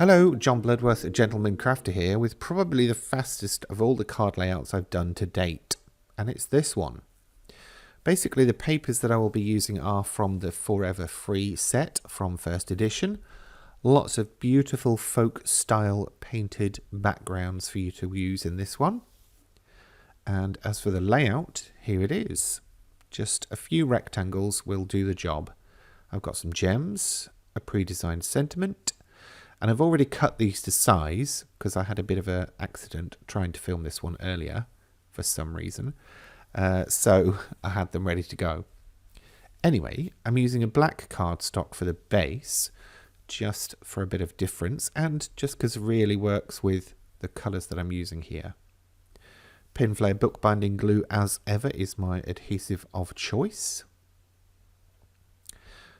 Hello, John Bloodworth, Gentleman Crafter here, with probably the fastest of all the card layouts I've done to date, and it's this one. Basically, the papers that I will be using are from the Forever Free set from first edition. Lots of beautiful folk style painted backgrounds for you to use in this one. And as for the layout, here it is. Just a few rectangles will do the job. I've got some gems, a pre-designed sentiment, and I've already cut these to size because I had a bit of an accident trying to film this one earlier for some reason. So I had them ready to go. Anyway, I'm using a black cardstock for the base just for a bit of difference and just because it really works with the colours that I'm using here. Pinflair bookbinding glue as ever is my adhesive of choice.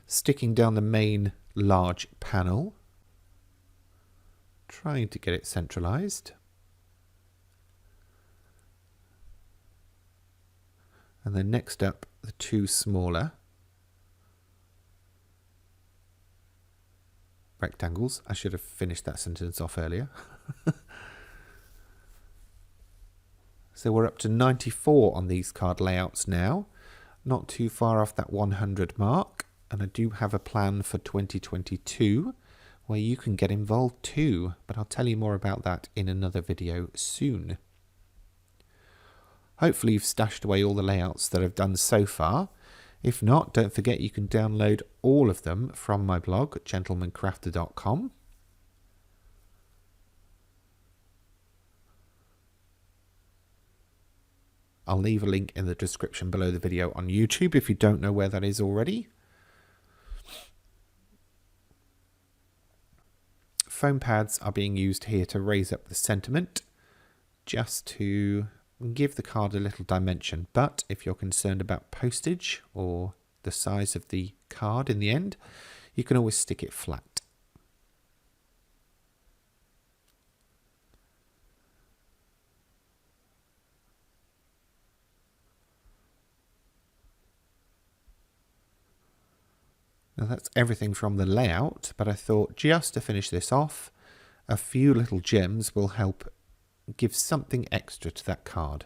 Sticking down the main large panel, trying to get it centralized. And then next up, the two smaller rectangles. I should have finished that sentence off earlier. So we're up to 94 on these card layouts now. Not too far off that 100 mark. And I do have a plan for 2022 where you can get involved too, but I'll tell you more about that in another video soon. Hopefully you've stashed away all the layouts that I've done so far. If not, don't forget you can download all of them from my blog, gentlemancrafter.com. I'll leave a link in the description below the video on YouTube if you don't know where that is already. Foam pads are being used here to raise up the sentiment, just to give the card a little dimension. But if you're concerned about postage or the size of the card in the end, you can always stick it flat. Now that's everything from the layout, but I thought just to finish this off, a few little gems will help give something extra to that card.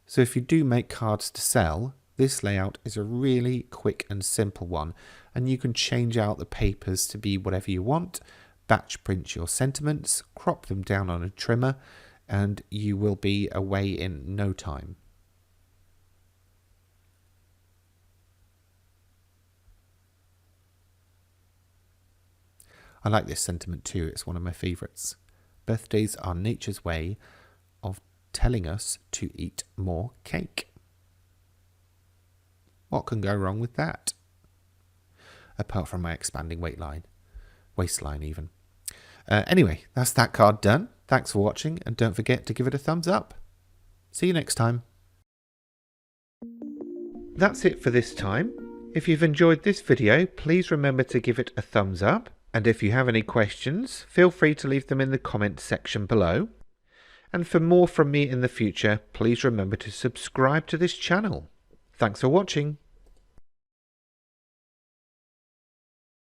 So if you do make cards to sell, this layout is a really quick and simple one, and you can change out the papers to be whatever you want, batch print your sentiments, crop them down on a trimmer, and you will be away in no time. I like this sentiment too, it's one of my favourites. Birthdays are nature's way of telling us to eat more cake. What can go wrong with that? Apart from my expanding waistline even. Anyway, that's that card done. Thanks for watching and don't forget to give it a thumbs up. See you next time. That's it for this time. If you've enjoyed this video, please remember to give it a thumbs up. And if you have any questions, feel free to leave them in the comments section below. And for more from me in the future, please remember to subscribe to this channel. Thanks for watching.